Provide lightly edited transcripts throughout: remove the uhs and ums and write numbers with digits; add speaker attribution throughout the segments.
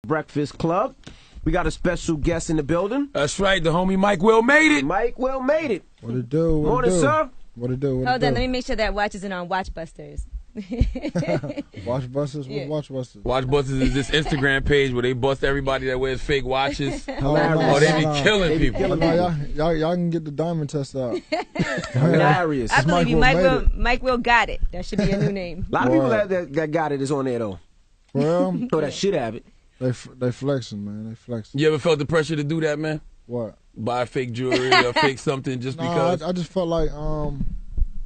Speaker 1: Breakfast Club. We got a special guest in the building.
Speaker 2: That's right, the homie Mike Will made it.
Speaker 1: Mike Will made it.
Speaker 3: What it do? What
Speaker 1: Morning,
Speaker 3: it do?
Speaker 1: sir.
Speaker 3: What it do? What
Speaker 4: Hold
Speaker 3: it
Speaker 4: on,
Speaker 3: do?
Speaker 4: let me make sure that watch isn't on Watchbusters.
Speaker 3: Watchbusters?
Speaker 4: Yeah.
Speaker 3: What's Watchbusters?
Speaker 2: Watchbusters is this Instagram page where they bust everybody that wears fake watches.
Speaker 1: Hilarious.
Speaker 2: Oh, they be killing people.
Speaker 3: No, y'all can get the diamond test out.
Speaker 1: Hilarious.
Speaker 4: I believe you,
Speaker 3: Mike
Speaker 4: Mike Will got it. That should be a new name.
Speaker 1: A lot of people that got it is on there, though.
Speaker 3: Well,
Speaker 1: So that should have it.
Speaker 3: they flexing, man. They flexing.
Speaker 2: You ever felt the pressure to do that, man?
Speaker 3: What?
Speaker 2: Buy fake jewelry or fake something just because?
Speaker 3: I just felt like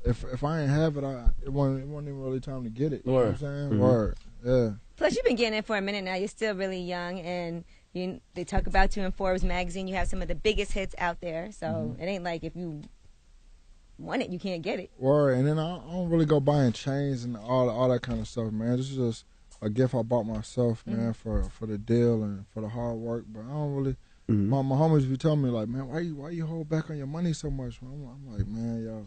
Speaker 3: if I ain't have it, it wasn't even really time to get it. You know what I'm saying? Word. Yeah.
Speaker 4: Plus, you've been getting it for a minute now. You're still really young, and they talk about you in Forbes magazine. You have some of the biggest hits out there, so it ain't like if you want it, you can't get it.
Speaker 3: Word. And then I don't really go buying chains and all that kind of stuff, man. This is just a gift I bought myself, man, for the deal and for the hard work. But I don't really. My homies be telling me like, man, why you hold back on your money so much? I'm like, man, yo,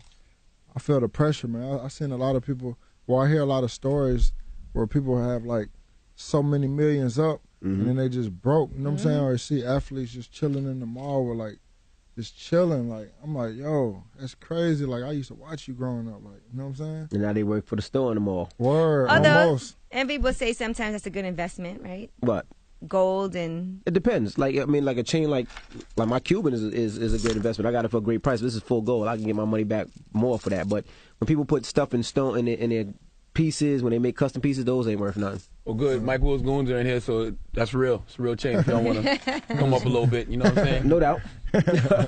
Speaker 3: I feel the pressure, man. I seen a lot of people. Well, I hear a lot of stories where people have like so many millions up and then they just broke. You know what I'm saying? Or you see athletes just chilling in the mall with like just chilling. Like I'm like, yo, that's crazy. Like I used to watch you growing up. Like you know what I'm saying?
Speaker 1: And now they work for the store in the mall.
Speaker 3: Word.
Speaker 4: Although,
Speaker 3: Almost.
Speaker 4: and people say sometimes that's a good investment, right?
Speaker 1: What?
Speaker 4: Gold and
Speaker 1: It depends. Like I mean, like a chain like my Cuban is a great investment. I got it for a great price. This is full gold. I can get my money back more for that. But when people put stuff in stone in their pieces, when they make custom pieces, those ain't worth nothing.
Speaker 2: Well, good. Mike Will's goons are in here, so that's real. It's a real chain if y'all want to come up a little bit. You know what I'm saying?
Speaker 1: No doubt.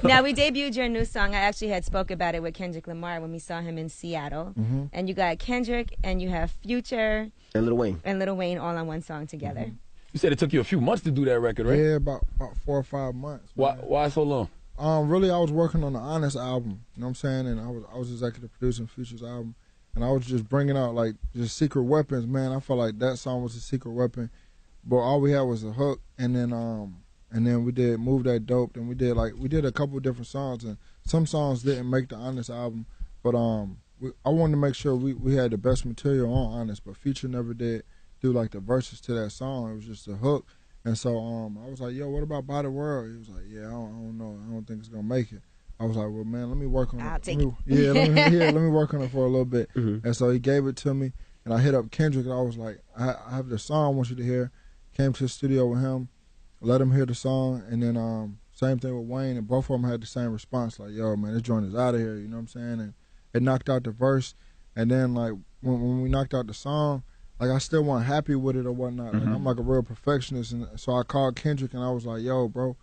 Speaker 4: now we debuted your new song. I actually had spoke about it with Kendrick Lamar when we saw him in Seattle. And you got Kendrick and you have Future
Speaker 1: And Lil Wayne
Speaker 4: all on one song together.
Speaker 2: You said it took you a few months to do that record, right?
Speaker 3: Yeah, about 4 or 5 months.
Speaker 2: Why so long?
Speaker 3: Really, I was working on the Honest album. You know what I'm saying? And I was executive producing Future's album, and I was just bringing out like just secret weapons. Man, I felt like that song was a secret weapon, but all we had was a hook, and then we did Move That Dope, and we did a couple of different songs, and some songs didn't make the Honest album, but I wanted to make sure we had the best material on Honest, but Future never did do like the verses to that song. It was just a hook. And so I was like, yo, what about By the World? He was like, yeah, I don't know. I don't think it's gonna make it. I was like, well, man, let me work on it.
Speaker 4: I'll take it.
Speaker 3: Yeah, let me work on it for a little bit. And so he gave it to me, and I hit up Kendrick, and I was like, I have the song I want you to hear. Came to the studio with him, let him hear the song, and then same thing with Wayne, and both of them had the same response, like, yo, man, this joint is out of here, you know what I'm saying? And it knocked out the verse, and then like when we knocked out the song, like I still wasn't happy with it or whatnot. Like I'm like a real perfectionist, and so I called Kendrick and I was like, "Yo, bro,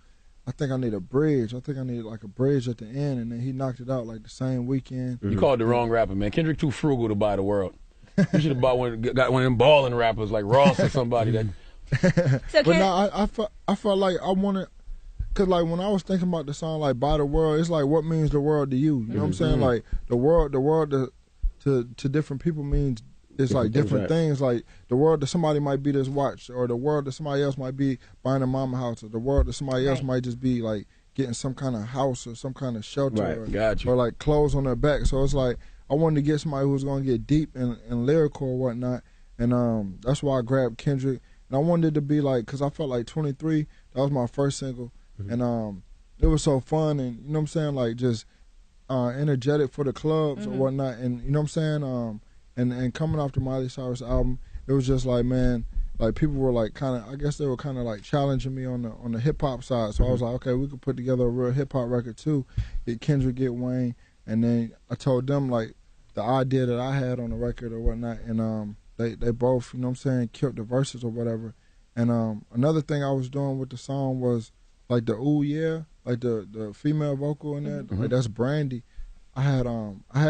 Speaker 3: I think I need a bridge. I think I need like a bridge at the end." And then he knocked it out like the same weekend.
Speaker 2: You called the wrong rapper, man. Kendrick too frugal to buy the world. You should have got one of them balling rappers like Ross or somebody that.
Speaker 3: But no, I felt like I wanted, cause like when I was thinking about the song like By the World, it's like what means the world to you? You know what I'm saying? Like the world to different people means. It's like different things. Like the world to somebody might be this watch, or the world to somebody else might be buying a mama house, or the world to somebody else might just be like getting some kind of house or some kind of shelter, or like clothes on their back. So it's like I wanted to get somebody who's gonna get deep and lyrical or whatnot, and that's why I grabbed Kendrick. And I wanted it to be like, cause I felt like 23. That was my first single, and it was so fun, and you know what I'm saying, like just energetic for the clubs or whatnot, and you know what I'm saying. And coming off the Miley Cyrus album, it was just like, man, like people were like kind of, I guess they were kind of like challenging me on the hip hop side. So I was like, okay, we could put together a real hip hop record too, get Kendrick, get Wayne, and then I told them like the idea that I had on the record or whatnot, and they both, you know what I'm saying, killed the verses or whatever. And another thing I was doing with the song was like the ooh yeah, like the female vocal in there, like that's Brandy. I had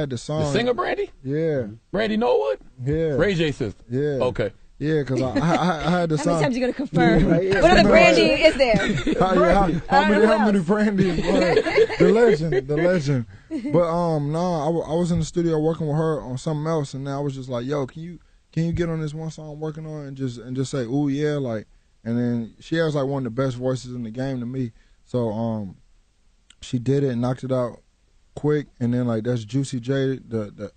Speaker 3: the song.
Speaker 2: The singer Brandy?
Speaker 3: Yeah.
Speaker 2: Brandy Norwood?
Speaker 3: Yeah.
Speaker 2: Ray J's sister?
Speaker 3: Yeah.
Speaker 2: Okay.
Speaker 3: Yeah, because I had the song.
Speaker 4: How many times you gonna confirm? What other Brandy is there?
Speaker 3: How many Brandy? The legend. But I was in the studio working with her on something else, and then I was just like, yo, can you get on this one song I'm working on and just say ooh yeah, like, and then she has like one of the best voices in the game to me. So she did it and knocked it out quick, and then like that's Juicy J, the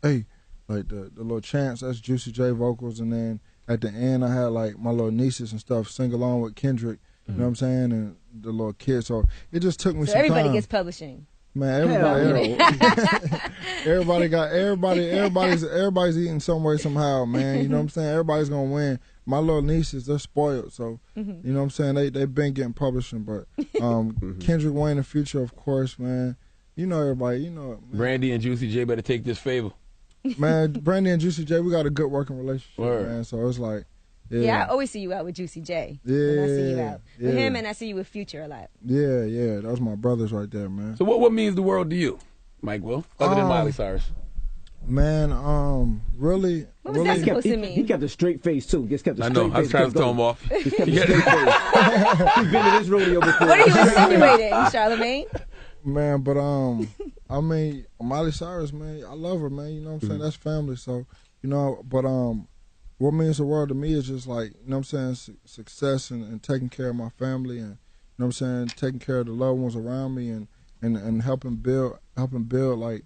Speaker 3: little chants, that's Juicy J vocals, and then at the end I had like my little nieces and stuff sing along with Kendrick. You know what I'm saying? And the little kids. So it just took me
Speaker 4: So
Speaker 3: some
Speaker 4: everybody
Speaker 3: time.
Speaker 4: gets publishing.
Speaker 3: Man, everybody's eating some way somehow, man. You know what I'm saying? Everybody's gonna win. My little nieces, they're spoiled, so you know what I'm saying. They've been getting publishing, but Kendrick Wayne in the future, of course, man. You know everybody, you know it, man.
Speaker 2: Brandy and Juicy J better take this favor.
Speaker 3: Man, Brandy and Juicy J, we got a good working relationship,
Speaker 2: Word.
Speaker 3: man. So it's like,
Speaker 4: Yeah, I always see you out with Juicy J.
Speaker 3: Yeah,
Speaker 4: when I see you out with
Speaker 3: yeah.
Speaker 4: him, and I see you with Future a lot.
Speaker 3: yeah, those my brothers right there, man.
Speaker 2: So what means the world to you, Mike Will, other than Miley Cyrus?
Speaker 3: Man, really,
Speaker 4: What was that supposed to mean?
Speaker 1: He kept a straight face too. Just kept a
Speaker 2: I
Speaker 1: straight
Speaker 2: know.
Speaker 1: face.
Speaker 2: I was trying to
Speaker 1: kept
Speaker 2: throw him
Speaker 1: going.
Speaker 2: off.
Speaker 1: Just kept a straight face. He's been to this rodeo before.
Speaker 4: What are you insinuating, Charlamagne?
Speaker 3: Man, but I mean, Miley Cyrus, man, I love her, man. You know what I'm saying? That's family. So, you know, but what means the world to me is just like, you know what I'm saying, success and taking care of my family, and you know what I'm saying, taking care of the loved ones around me, and helping build like,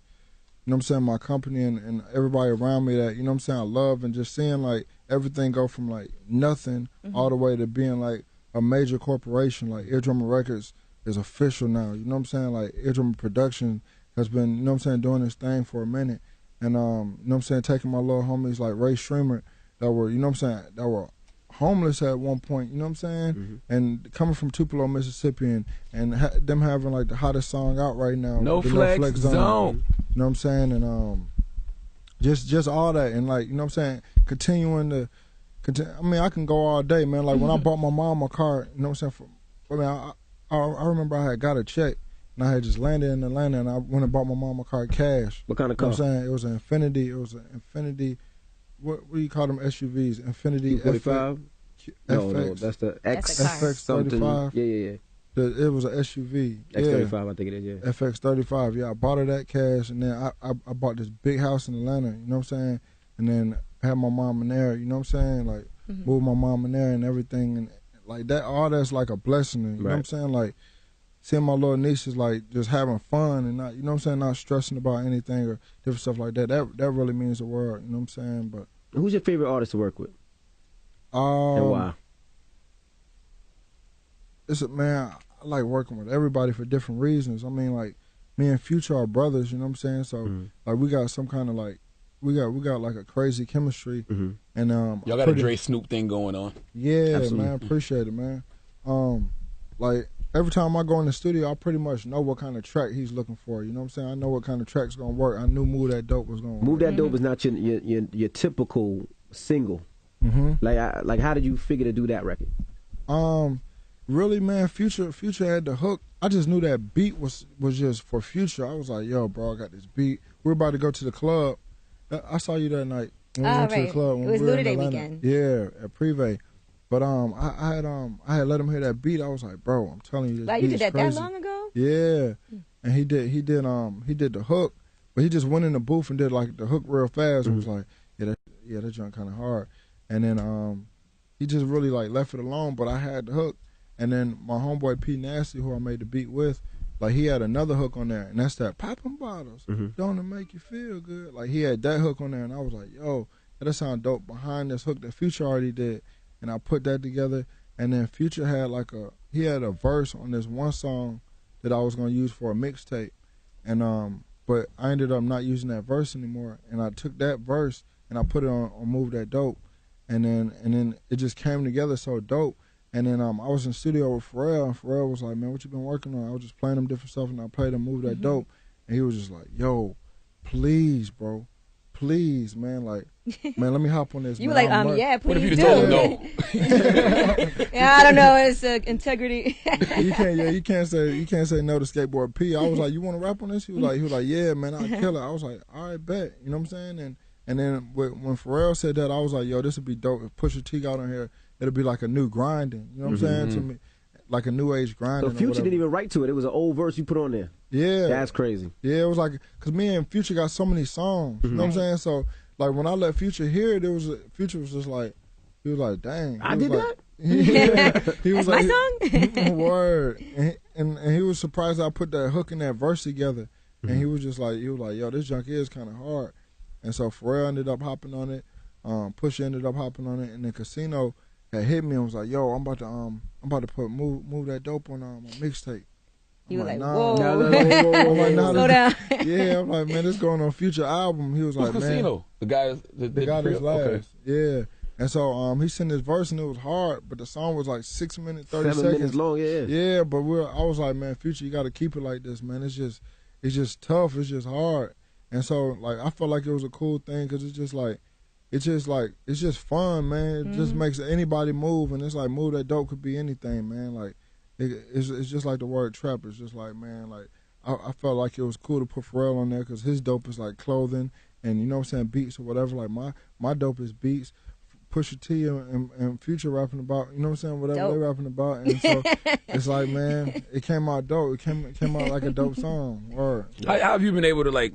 Speaker 3: you know what I'm saying, my company and everybody around me that, you know what I'm saying, I love, and just seeing like everything go from like nothing all the way to being like a major corporation. Like Eardrum Records is official now. You know what I'm saying? Like Eardrum Production has been, you know what I'm saying, doing this thing for a minute. And you know what I'm saying, taking my little homies like Ray Streamer that were, you know what I'm saying, that were homeless at one point, you know what I'm saying? And coming from Tupelo, Mississippi, and them having like the hottest song out right now.
Speaker 2: No
Speaker 3: the
Speaker 2: Flex Zone.
Speaker 3: You know what I'm saying? And just all that, and like, you know what I'm saying, continuing to I mean, I can go all day, man. Like when I bought my mom a car, you know what I'm saying, I remember I had got a check and I had just landed in Atlanta, and I went and bought my mom a car cash.
Speaker 1: What kind of
Speaker 3: You know
Speaker 1: car?
Speaker 3: what I'm saying? It was an Infinity. What do you call them SUVs? Infinity
Speaker 1: 45? No,
Speaker 3: FX.
Speaker 1: that's the X.
Speaker 4: That's a car.
Speaker 3: FX
Speaker 1: something.
Speaker 3: 35.
Speaker 1: Yeah.
Speaker 3: It was an SUV.
Speaker 1: X35, I think it is, yeah.
Speaker 3: FX 35. Yeah, I bought her that cash, and then I bought this big house in Atlanta. You know what I'm saying? And then had my mom in there. You know what I'm saying? Like moved my mom in there and everything, and like that. All that's like a blessing. And, you know what I'm saying? Like seeing my little nieces like just having fun and not, you know what I'm saying, not stressing about anything or different stuff like that. That really means the world. You know what I'm saying? But
Speaker 1: Who's your favorite artist to work with? And why?
Speaker 3: Man, I like working with everybody for different reasons. I mean, like me and Future are brothers. You know what I'm saying? So like we got some kind of like we got like a crazy chemistry. And
Speaker 2: Y'all got a Dre Snoop thing going on.
Speaker 3: Yeah,
Speaker 1: Absolutely.
Speaker 3: man, appreciate it, man. Like every time I go in the studio, I pretty much know what kind of track he's looking for. You know what I'm saying? I know what kind of track's gonna work. I knew Move That Dope was gonna work.
Speaker 1: Move That Dope is not your typical single. Like how did you figure to do that record?
Speaker 3: Really, man, Future had the hook. I just knew that beat was just for Future. I was like, yo, bro, I got this beat. We're about to go to the club. I saw you that night. When we went to the club.
Speaker 4: It was
Speaker 3: we were
Speaker 4: Luda
Speaker 3: in
Speaker 4: Day
Speaker 3: Atlanta.
Speaker 4: weekend.
Speaker 3: Yeah, at Privé. But I had let him hear that beat. I was like, bro, I'm telling you, this
Speaker 4: Like
Speaker 3: beat
Speaker 4: you did
Speaker 3: is
Speaker 4: that
Speaker 3: crazy.
Speaker 4: long ago?
Speaker 3: Yeah, and he did the hook, but he just went in the booth and did like the hook real fast. It was like, that joint kind of hard, and then he just really like left it alone. But I had the hook, and then my homeboy P Nasty, who I made the beat with, like he had another hook on there, and that's that poppin' bottles, don't it make you feel good? Like he had that hook on there, and I was like, yo, that sound dope behind this hook that Future already did, and I put that together, and then Future had he had a verse on this one song that I was gonna use for a mixtape, and but I ended up not using that verse anymore, and I took that verse and I put it on Move That Dope, and then it just came together so dope. And then I was in the studio with Pharrell, and Pharrell was like, man, what you been working on? I was just playing them different stuff, and I played him Move That Dope, and he was just like, yo, please, bro, please, man, like, man, let me hop on this.
Speaker 4: You were
Speaker 3: man.
Speaker 4: like, yeah, please
Speaker 2: What if you
Speaker 4: do.
Speaker 2: told him no?
Speaker 4: Yeah, I don't know. It's integrity.
Speaker 3: You can't say no to Skateboard P. I was like, you want to rap on this? He was like, yeah, man, I'll kill it. I was like, all right, bet. You know what I'm saying? And then when Pharrell said that, I was like, yo, this would be dope. If Pusha T got on here, it'll be like a new grinding. You know what I'm saying? To me, like a new age grinding.
Speaker 1: So Future didn't even write to it. It was an old verse you put on there.
Speaker 3: Yeah.
Speaker 1: That's crazy.
Speaker 3: Yeah, it was like, because me and Future got so many songs. You know what I'm saying? So, like, when I let Future hear it, Future was just like, he was like, dang.
Speaker 1: I did that?
Speaker 3: He was
Speaker 4: That's
Speaker 3: like,
Speaker 4: my song?
Speaker 3: Word. And he was surprised I put that hook and that verse together. And he was like, yo, this junk is kind of hard. And so Pharrell ended up hopping on it. Pusha ended up hopping on it, and then Casino had hit me and was like, "Yo, I'm about to put move that dope on my mixtape."
Speaker 4: You were like,
Speaker 3: nah.
Speaker 4: whoa.
Speaker 3: I'm like, nah,
Speaker 4: Slow down.
Speaker 3: Yeah, I'm like, man, this going on a future album. He was
Speaker 2: Who's
Speaker 3: like, man,
Speaker 2: Casino? The guy, the
Speaker 3: guy that's last.
Speaker 2: Okay.
Speaker 3: Yeah. And so he sent his verse and it was hard, but the song was like 6 minutes, 30
Speaker 1: 7
Speaker 3: seconds.
Speaker 1: minutes long, yeah.
Speaker 3: Yeah, but I was like, man, Future, you got to keep it like this, man. It's just tough. It's just hard. And so like I felt like it was a cool thing because it's just fun, man. It just makes anybody move, and it's like move that dope could be anything, man. Like it's just like the word trap. It's just like, man, like I felt like it was cool to put Pharrell on there because his dope is like clothing and, you know what I'm saying, beats or whatever. Like my dope is beats. Pusha T and Future rapping about, you know what I'm saying, whatever
Speaker 4: dope.
Speaker 3: they rapping about. And so it's like, man, it came out dope. It came out like a dope song. Word.
Speaker 2: How have you been able to, like,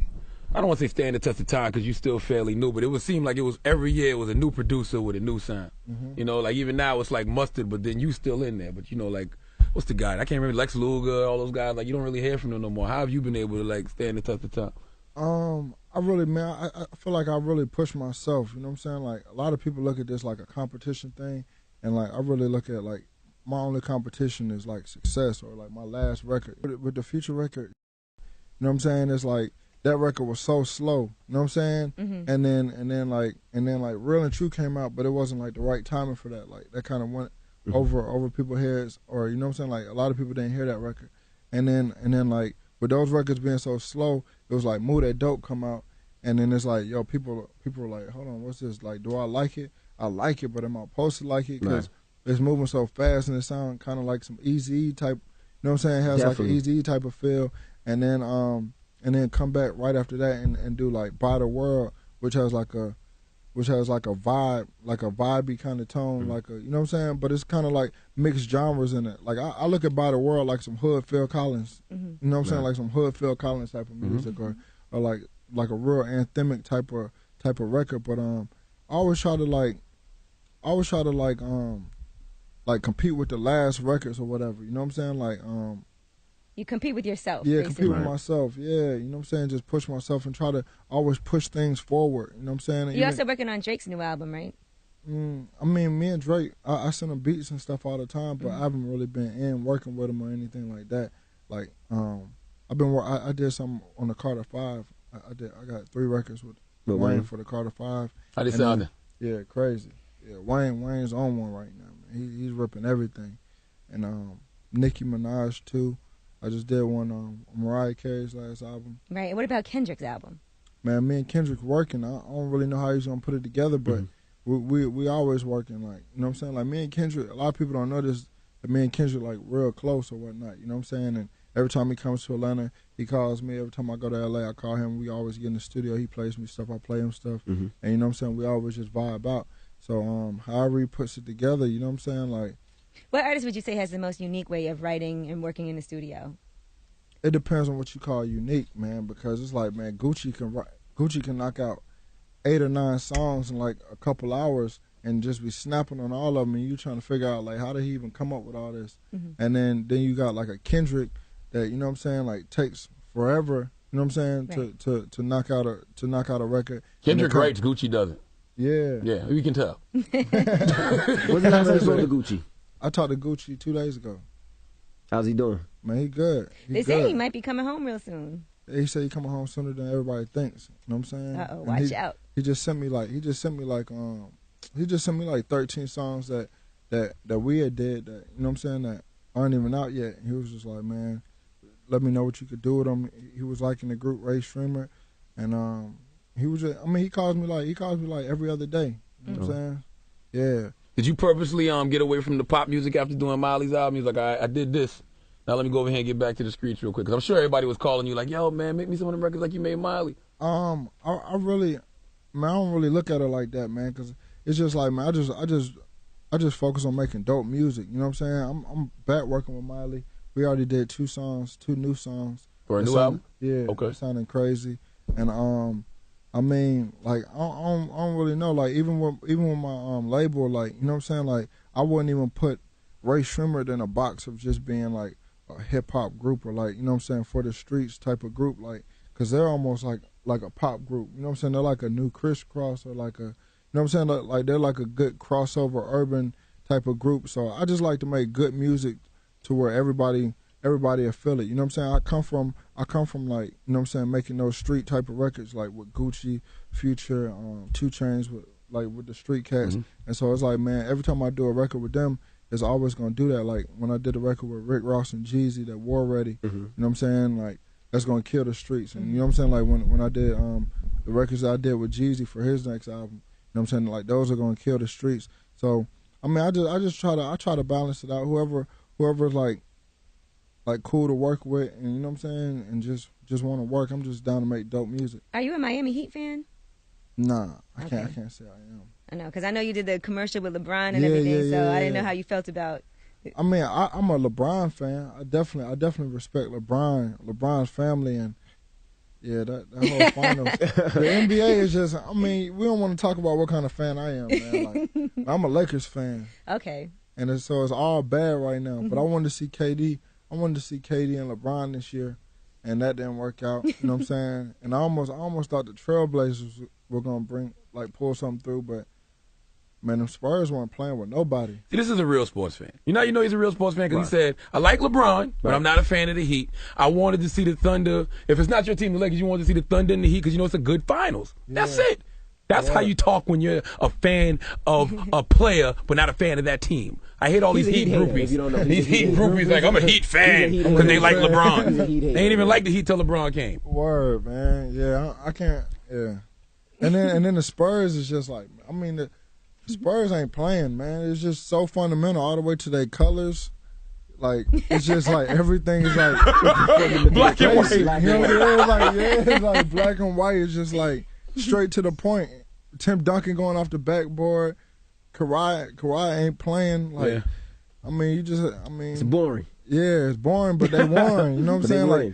Speaker 2: I don't want to say stand the test of time because you're still fairly new, but it would seem like it was every year it was a new producer with a new sound. You know, like even now it's like Mustard, but then you still in there. But, you know, like, what's the guy? I can't remember, Lex Luger, all those guys. Like, you don't really hear from them no more. How have you been able to, like, stand the test of time?
Speaker 3: I really, man, I feel like I really push myself, you know what I'm saying? Like, a lot of people look at this like a competition thing, and, like, I really look at, like, my only competition is, like, success or, like, my last record. With the Future record, you know what I'm saying? It's like, that record was so slow, you know what I'm saying? And then like Real and True came out, but it wasn't, like, the right timing for that. Like, that kind of went over people's heads, or, you know what I'm saying? Like, a lot of people didn't hear that record. And then, like, with those records being so slow, it was like Move That Dope come out, and then it's like, yo, people were like, hold on, what's this? Like, do I like it? I like it, but am I supposed to like it? Because it's moving so fast, and it sounds kind of like some Eazy type, you know what I'm saying? It has
Speaker 1: Definitely.
Speaker 3: like an Eazy type of feel, and then come back right after that and do like By the World, which has like a vibe, like a vibey kind of tone, like a, you know what I'm saying? But it's kind of like mixed genres in it. Like I look at By the World like some hood Phil Collins, you know what I'm saying? Like some hood Phil Collins type of music, or like a real anthemic type of record. But I always try to like compete with the last records or whatever. You know what I'm saying? Like
Speaker 4: You compete with yourself.
Speaker 3: yeah,
Speaker 4: basically.
Speaker 3: compete with myself. Yeah, you know what I'm saying? Just push myself and try to always push things forward. You know what I'm saying?
Speaker 4: You're also working on Drake's new album, right?
Speaker 3: I mean, me and Drake, I send him beats and stuff all the time, but I haven't really been in working with him or anything like that. Like, I did something on the Carter 5. I got 3 records with Wayne for the Carter 5.
Speaker 2: How they sounding?
Speaker 3: Yeah, crazy. Yeah, Wayne's on one right now, man. He's ripping everything. And Nicki Minaj too. I just did one on Mariah Carey's last album.
Speaker 4: Right. And what about Kendrick's album?
Speaker 3: Man, me and Kendrick working. I don't really know how he's gonna put it together, but we always working. Like, you know what I'm saying? Like, me and Kendrick, a lot of people don't know this, but me and Kendrick like real close or whatnot. You know what I'm saying? And every time he comes to Atlanta, he calls me. Every time I go to LA, I call him. We always get in the studio. He plays me stuff. I play him stuff. And you know what I'm saying? We always just vibe out. So however he puts it together, you know what I'm saying? Like,
Speaker 4: What artist would you say has the most unique way of writing and working in the studio?
Speaker 3: it depends on what you call unique, man, because it's like, man, Gucci can knock out 8 or 9 songs in like a couple hours and just be snapping on all of them, and you trying to figure out like how did he even come up with all this? And then you got like a Kendrick that, you know what I'm saying, like takes forever, you know what I'm saying,
Speaker 4: Right.
Speaker 3: to knock out a record.
Speaker 2: Kendrick writes, Gucci doesn't.
Speaker 3: Yeah.
Speaker 2: Yeah, you can tell.
Speaker 1: When's the last time you spoke to Gucci?
Speaker 3: I talked to Gucci 2 days ago.
Speaker 1: How's he doing?
Speaker 3: Man, he good.
Speaker 4: They say he might be coming home real soon.
Speaker 3: He said he coming home sooner than everybody thinks. You know what I'm saying?
Speaker 4: Uh-oh,
Speaker 3: And
Speaker 4: watch out.
Speaker 3: He just sent me like 13 songs that we had did that, you know what I'm saying, that aren't even out yet. And he was just like, man, let me know what you could do with them. He was like in the group Ray Streamer, and he was just, I mean, he calls me like every other day. You know what I'm saying? Yeah.
Speaker 2: Did you purposely get away from the pop music after doing Miley's album? He's like, I did this. Now let me go over here and get back to the streets real quick. Because I'm sure everybody was calling you like, yo, man, make me some of them records like you made Miley.
Speaker 3: I don't really look at it like that, man, because it's just like, man, I just focus on making dope music. You know what I'm saying? I'm back working with Miley. We already did 2 new songs.
Speaker 2: For a new album?
Speaker 3: Yeah.
Speaker 2: Okay.
Speaker 3: It's sounding crazy. And I mean, like, I don't really know. Like, even with my label, like, you know what I'm saying? Like, I wouldn't even put Ray Shrimmer in a box of just being like a hip hop group or like, you know what I'm saying, for the streets type of group, like, because they're almost like a pop group. You know what I'm saying? They're like a new Crisscross or like a, you know know what I'm saying? Like they're like a good crossover urban type of group. So I just like to make good music to where everybody will feel it. You know what I'm saying? I come from like, you know what I'm saying, making those street type of records like with Gucci, Future, 2 Chainz, with the street cats. And so it's like, man, every time I do a record with them, it's always gonna do that. Like when I did a record with Rick Ross and Jeezy, that War Ready, you know what I'm saying? Like that's gonna kill the streets. And you know what I'm saying? Like when I did the records I did with Jeezy for his next album, you know what I'm saying? Like those are gonna kill the streets. So I mean, I just try to balance it out. Whoever's like cool to work with, and you know what I'm saying, and just want to work. I'm just down to make dope music.
Speaker 4: Are you a Miami Heat fan?
Speaker 3: Nah, I can't say I am.
Speaker 4: I know, because I know you did the commercial with LeBron and everything, so I didn't know how you felt about it.
Speaker 3: I mean, I'm a LeBron fan. I definitely respect LeBron's family, and yeah, that whole finals. The NBA is just, I mean, we don't want to talk about what kind of fan I am, man. Like, I'm a Lakers fan.
Speaker 4: Okay.
Speaker 3: And so it's all bad right now. But I wanted to see KD. I wanted to see KD and LeBron this year, and that didn't work out. You know what I'm saying? And I almost thought the Trailblazers were gonna pull something through, but man, the Spurs weren't playing with nobody.
Speaker 2: See, this is a real sports fan. You know he's a real sports fan because he said, I like LeBron, but I'm not a fan of the Heat. I wanted to see the Thunder. If it's not your team, the Lakers, you wanted to see the Thunder and the Heat because you know it's a good finals. That's it. That's how you talk when you're a fan of a player, but not a fan of that team. I hate all these Heat groupies. These Heat groupies like, I'm a Heat fan because they like LeBron. They ain't even like the Heat till LeBron came.
Speaker 3: Word, man. Yeah, I can't. Yeah. And then the Spurs is just like, I mean, the Spurs ain't playing, man. It's just so fundamental all the way to their colors. Like, it's just like everything is like
Speaker 2: black and white.
Speaker 3: You know what I mean? It's like black and white. It's just like straight to the point. Tim Duncan going off the backboard. Kawhi ain't playing. Like, I mean,
Speaker 1: it's boring.
Speaker 3: Yeah, it's boring, but they won. You know what I'm saying?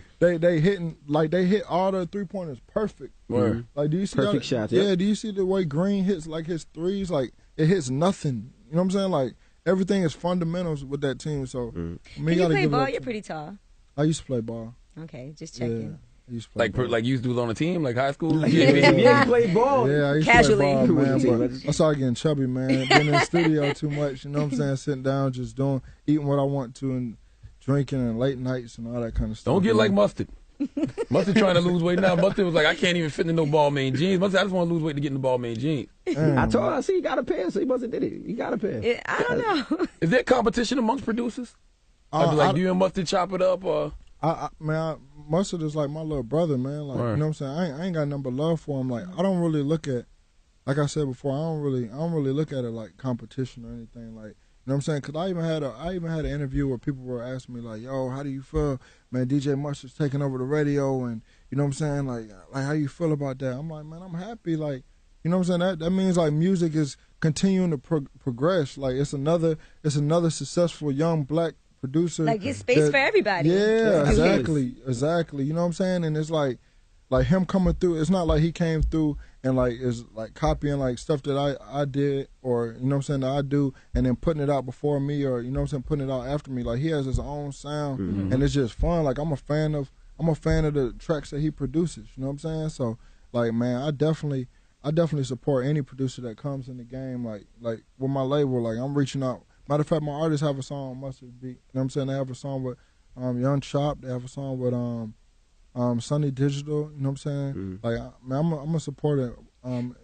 Speaker 3: Like they hit all the 3-pointers perfect.
Speaker 1: Word.
Speaker 3: Like, do you see
Speaker 1: perfect shots?
Speaker 3: Yeah. Do you see the way Green hits like his threes? Like it hits nothing. You know what I'm saying? Like everything is fundamentals with that team. So I mean,
Speaker 4: Can you play ball? You're pretty tall.
Speaker 3: I used to play ball.
Speaker 4: Okay, just checking.
Speaker 3: Yeah. I used to play ball.
Speaker 2: Like you used to do it on a team, like high school?
Speaker 1: Yeah, you played ball.
Speaker 3: Yeah, I used
Speaker 4: Casually.
Speaker 3: to play ball, man. But I started getting chubby, man. Being in the studio too much, you know what I'm saying? Sitting down, just eating what I want to and drinking and late nights and all that kind of stuff.
Speaker 2: Don't get like Mustard. Mustard trying to lose weight now. Mustard was like, I can't even fit into no Balmain jeans. Mustard, I just want to lose weight to get in the Balmain jeans.
Speaker 1: I told her, see, he got a pair, so he must have did it. He got a pair.
Speaker 4: I don't know.
Speaker 2: Is there competition amongst producers? Do you and Mustard chop it up? Or?
Speaker 3: Mustard is like my little brother, man. Like, you know what I'm saying? I ain't got nothing but love for him. Like, I don't really look at, like I said before, I don't really look at it like competition or anything. Like, you know what I'm saying? Because I even had an interview where people were asking me like, yo, how do you feel, man? DJ Mustard's taking over the radio, and you know what I'm saying? Like how you feel about that? I'm like, man, I'm happy. Like, you know what I'm saying? That means like music is continuing to progress. Like it's another successful young black producer.
Speaker 4: Like it's space for everybody.
Speaker 3: Yeah, exactly. You know what I'm saying? And it's like him coming through. It's not like he came through and like is like copying like stuff that I did, or you know what I'm saying, that I do, and then putting it out before me, or you know what I'm saying, putting it out after me. Like he has his own sound, and it's just fun. Like I'm a fan of the tracks that he produces. You know what I'm saying? So like, man, I definitely support any producer that comes in the game. Like with my label, like I'm reaching out. Matter of fact, my artists have a song on Mustard Beat. You know what I'm saying? They have a song with Young Chop. They have a song with Sunny Digital. You know what I'm saying? Like, man, I'm a supporter.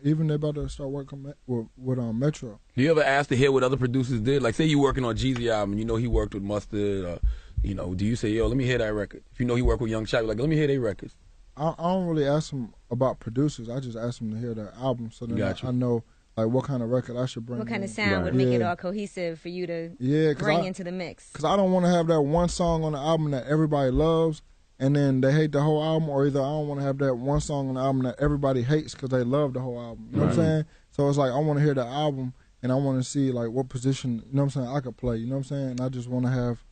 Speaker 3: Even they about to start working with Metro.
Speaker 2: Do you ever ask to hear what other producers did? Like, say you working on Jeezy album, you know he worked with Mustard. You know, do you say, yo, let me hear that record? If you know he worked with Young Chop, like, let me hear their records.
Speaker 3: I don't really ask them about producers. I just ask them to hear their album, so then I know like what kind of record I should bring.
Speaker 4: What kind of sound would make it all cohesive for you to bring into the mix?
Speaker 3: Because I don't want to have that one song on the album that everybody loves, and then they hate the whole album, or either I don't want to have that one song on the album that everybody hates because they love the whole album. You know what I'm saying? So it's like I want to hear the album, and I want to see like what position, you know what I'm saying, I could play. You know what I'm saying? And I just want to have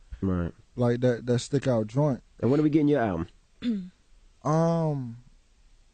Speaker 3: like that stick out joint.
Speaker 1: And when are we getting your album?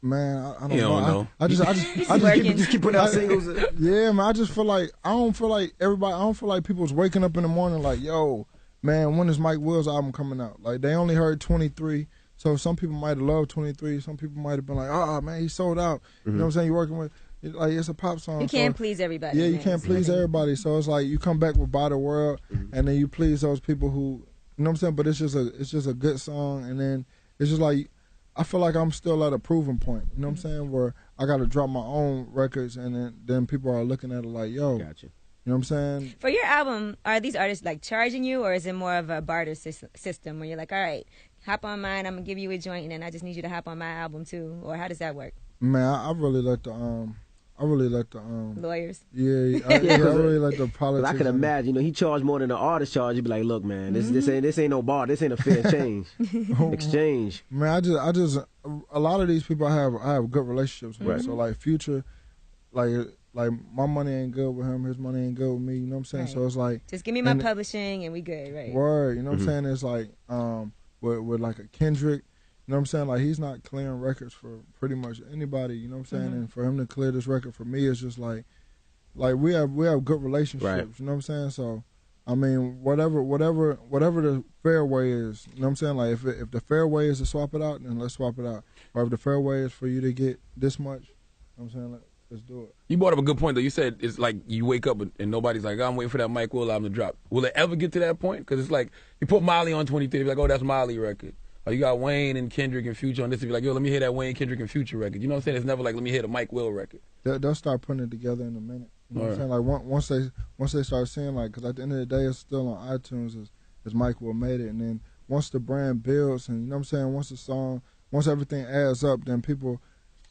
Speaker 3: Man, I don't know.
Speaker 2: Don't know.
Speaker 3: I just
Speaker 1: keep putting out singles.
Speaker 3: Yeah, man. I just feel like I don't feel like people's waking up in the morning like, yo, man, when is Mike Will's album coming out? Like they only heard 23, so some people might have loved 23. Some people might have been like, oh man, he sold out. You know what I'm saying? You're working with. like it's a pop song.
Speaker 4: You can't please everybody.
Speaker 3: Yeah, you
Speaker 4: man.
Speaker 3: can't please everybody. So it's like you come back with By the World, and then you please those people who, you know what I'm saying. But it's just a good song, and then it's just like I feel like I'm still at a proving point. You know what I'm saying, where I got to drop my own records, and then people are looking at it like, yo,
Speaker 1: Gotcha.
Speaker 3: you know what I'm saying?
Speaker 4: For your album, are these artists like charging you, or is it more of a barter system where you're like, all right, hop on mine, I'm gonna give you a joint, and then I just need you to hop on my album too, or how does that work?
Speaker 3: Man, I really let the
Speaker 4: Lawyers.
Speaker 3: Yeah, I really like the politics.
Speaker 1: I can imagine, you know, he charged more than the artist charge. You'd be like, look, man, this ain't no bar. This ain't a fair exchange.
Speaker 3: Man, I just a lot of these people I have good relationships with. So like Future, like my money ain't good with him, his money ain't good with me. You know what I'm saying? Right. So it's like
Speaker 4: just give me my publishing and we good, right?
Speaker 3: Word, you know what I'm saying? It's like with like a Kendrick. You know what I'm saying? Like, he's not clearing records for pretty much anybody, you know what I'm saying? And for him to clear this record for me, it's just like we have good relationships, you know what I'm saying? So, I mean, whatever the fair way is, you know what I'm saying? Like, if the fair way is to swap it out, then let's swap it out. Or if the fair way is for you to get this much, you know what I'm saying? Let's do it.
Speaker 2: You brought up a good point, though. You said it's like you wake up and nobody's like, I'm waiting for that Mike Will album to drop. Will it ever get to that point? Because it's like, you put Molly on 23, like, oh, that's Molly record. Or you got Wayne and Kendrick and Future on this, and be like, yo, let me hear that Wayne, Kendrick, and Future record. You know what I'm saying? It's never like, let me hear the Mike Will record.
Speaker 3: They'll start putting it together in a minute. You know what I'm saying? Like, once they start seeing, like, because at the end of the day, it's still on iTunes as Mike Will made it. And then once the brand builds, and you know what I'm saying, once everything adds up, then people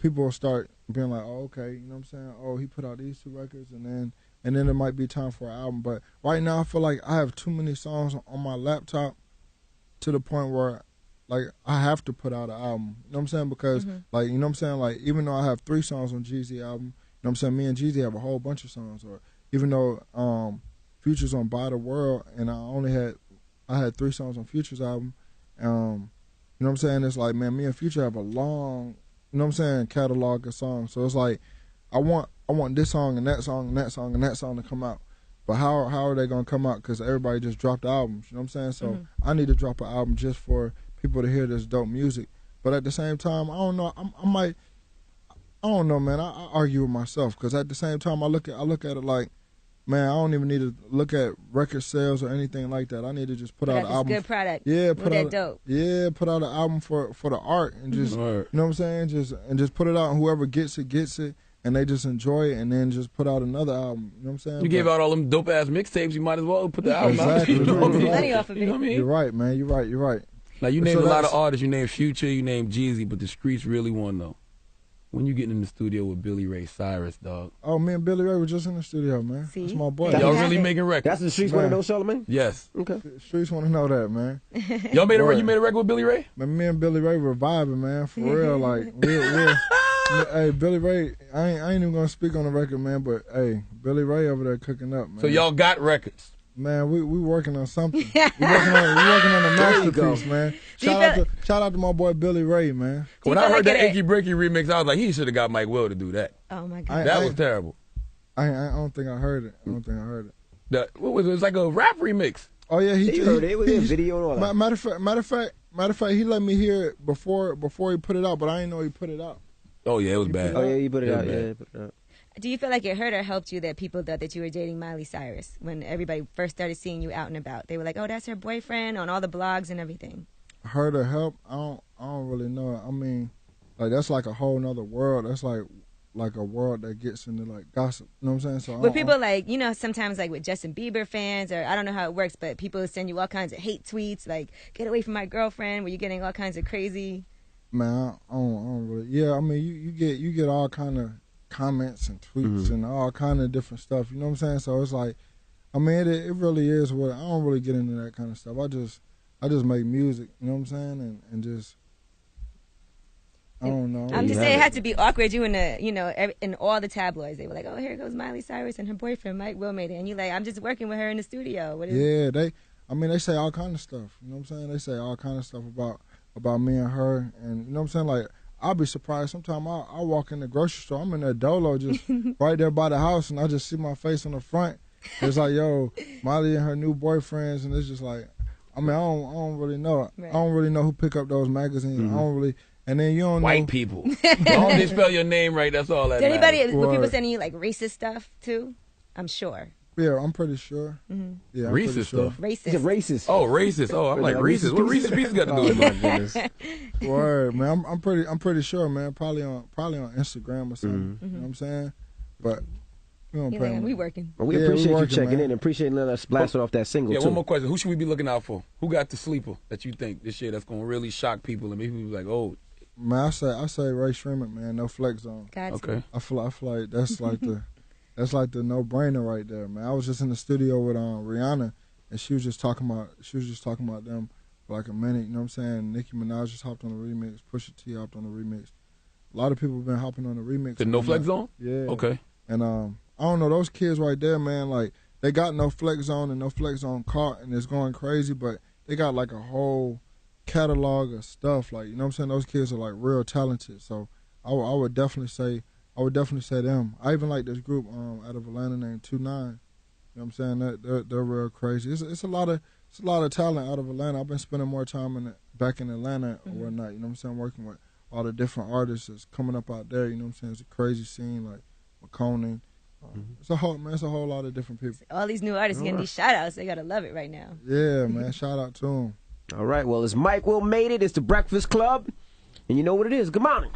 Speaker 3: will start being like, oh, okay, you know what I'm saying? Oh, he put out these 2 records, and then it might be time for an album. But right now, I feel like I have too many songs on my laptop to the point where, like, I have to put out an album. You know what I'm saying? Because, like, you know what I'm saying? Like, even though I have 3 songs on Jeezy album, you know what I'm saying? Me and Jeezy have a whole bunch of songs. Or even though Future's on By the World, and I had 3 songs on Future's album, you know what I'm saying? It's like, man, me and Future have a long, you know what I'm saying, catalog of songs. So it's like, I want this song and that song and that song and that song to come out. But how are they going to come out? Because everybody just dropped albums. You know what I'm saying? So I need to drop an album just for people to hear this dope music. But at the same time, I don't know. I don't know, man. I argue with myself because at the same time, I look at it like, man, I don't even need to look at record sales or anything like that. I need to just put out an album.
Speaker 4: Good product.
Speaker 3: Yeah,
Speaker 4: put out dope.
Speaker 3: Yeah, put out an album for the art and just you know what I'm saying, just put it out and whoever gets it. And they just enjoy it, and then just put out another album. You know what I'm saying?
Speaker 2: You gave out all them dope ass mixtapes. You might as well put the album out.
Speaker 3: Exactly.
Speaker 4: Money off of it.
Speaker 2: You know what I mean?
Speaker 3: You're right, man. You're right.
Speaker 2: Now you named a lot of artists. You named Future. You named Jeezy, but the streets really won though. When you getting in the studio with Billy Ray Cyrus, dog?
Speaker 3: Oh, me and Billy Ray were just in the studio, man.
Speaker 4: See?
Speaker 3: That's my boy.
Speaker 2: Y'all really making records?
Speaker 1: That's the streets want to know, Charlamagne?
Speaker 2: Yes.
Speaker 1: Okay.
Speaker 3: The streets want to know that, man.
Speaker 2: Y'all made a record. You made a record with Billy Ray?
Speaker 3: Man, me and Billy Ray were vibing, man. For real, like we're hey, Billy Ray. I ain't even gonna speak on the record, man. But hey, Billy Ray over there cooking up, man.
Speaker 2: So y'all got records.
Speaker 3: Man, we working on something. we working on a masterpiece, man. Shout out to my boy Billy Ray, man.
Speaker 2: When I heard that Achy Breaky remix, I was like, he should have got Mike Will to do that.
Speaker 4: Oh my God,
Speaker 2: that was terrible.
Speaker 3: I don't think I heard it.
Speaker 2: What was it? It was like a rap remix.
Speaker 3: Oh yeah, he
Speaker 1: heard it. It was in video and all that.
Speaker 3: Matter of fact, he let me hear it before he put it out, but I didn't know he put it out.
Speaker 2: Oh yeah, it was bad.
Speaker 1: Oh yeah, he put it out. Yeah, he put it out.
Speaker 4: Do you feel like it hurt or helped you that people thought that you were dating Miley Cyrus when everybody first started seeing you out and about? They were like, "Oh, that's her boyfriend," on all the blogs and everything.
Speaker 3: Hurt or help? I don't really know. I mean, like that's like a whole nother world. That's like a world that gets into like gossip. You know what I'm saying? So
Speaker 4: but people like, you know, sometimes like with Justin Bieber fans, or I don't know how it works, but people send you all kinds of hate tweets like, "Get away from my girlfriend," where you're getting all kinds of crazy.
Speaker 3: Man, I don't really. Yeah, I mean, you get all kind of comments and tweets and all kind of different stuff. You know what I'm saying? So it's like, I mean, it really is what I don't really get into that kind of stuff. I just make music. You know what I'm saying? And just. I don't know.
Speaker 4: I'm just saying it had to be awkward. You in all the tabloids, they were like, "Oh, here goes Miley Cyrus and her boyfriend Mike Will made it," and you like, "I'm just working with her in the studio."
Speaker 3: They say all kind of stuff. You know what I'm saying? They say all kind of stuff about me and her, and you know what I'm saying? Like, I'll be surprised. Sometimes I walk in the grocery store, I'm in that Dolo just right there by the house, and I just see my face on the front. It's like, yo, Miley and her new boyfriends, and it's just like, I mean, I don't really know. Right. I don't really know who pick up those magazines. I don't really. and then you don't know.
Speaker 2: White people. As long as they spell your name right, that's all that
Speaker 4: Did
Speaker 2: matters.
Speaker 4: anybody, were people
Speaker 3: Word.
Speaker 4: sending you like racist stuff too? I'm sure.
Speaker 3: Yeah, I'm pretty sure.
Speaker 4: Mm-hmm.
Speaker 3: Yeah, I'm
Speaker 2: Racist
Speaker 3: pretty sure.
Speaker 2: stuff.
Speaker 1: He's a
Speaker 4: Racist.
Speaker 1: racist.
Speaker 2: Oh, racist. Oh, I'm like,
Speaker 1: Reese's
Speaker 2: racist. What
Speaker 1: Pieces?
Speaker 2: Reese's Pieces got to do
Speaker 1: Oh
Speaker 2: with
Speaker 1: my
Speaker 2: it?
Speaker 1: goodness.
Speaker 3: Word, man. I'm pretty sure, man. Probably on Instagram or something.
Speaker 1: Mm-hmm.
Speaker 3: You know what I'm saying? But we don't
Speaker 4: He's
Speaker 3: pay
Speaker 4: like,
Speaker 3: him.
Speaker 4: we working.
Speaker 1: Well, we
Speaker 3: Yeah, we
Speaker 1: appreciate you
Speaker 3: working,
Speaker 1: checking
Speaker 3: man.
Speaker 1: in and appreciate letting us blast it off that single
Speaker 2: Yeah,
Speaker 1: too.
Speaker 2: one more question. Who should we be looking out for? Who got the sleeper that you think this year that's going to really shock people and make people be like, oh,
Speaker 3: Man, I say Ray Shremmerd, man. No flex zone.
Speaker 4: God's
Speaker 2: okay.
Speaker 3: I feel like that's like the no brainer right there, man. I was just in the studio with Rihanna, and she was just talking about them for like a minute. You know what I'm saying? Nicki Minaj just hopped on the remix. Pusha T hopped on the remix. A lot of people have been hopping on the remix.
Speaker 2: The No Flex Zone?
Speaker 3: Yeah.
Speaker 2: Okay.
Speaker 3: And I don't know, those kids right there, man. Like they got No Flex Zone and No Flex Zone caught, and it's going crazy. But they got like a whole catalog of stuff. Like, you know what I'm saying? Those kids are like real talented. So I would definitely say them. I even like this group out of Atlanta named 2-9. You know what I'm saying? They're real crazy. It's a lot of talent out of Atlanta. I've been spending more time back in Atlanta or whatnot. You know what I'm saying? Working with all the different artists that's coming up out there. You know what I'm saying? It's a crazy scene like McConan. It's a whole lot of different people.
Speaker 4: All these new artists getting these shout outs. They got to love it right now.
Speaker 3: Yeah, man. Shout out to them.
Speaker 1: All right, well, it's Mike Will made it. It's the Breakfast Club, and you know what it is. Good morning.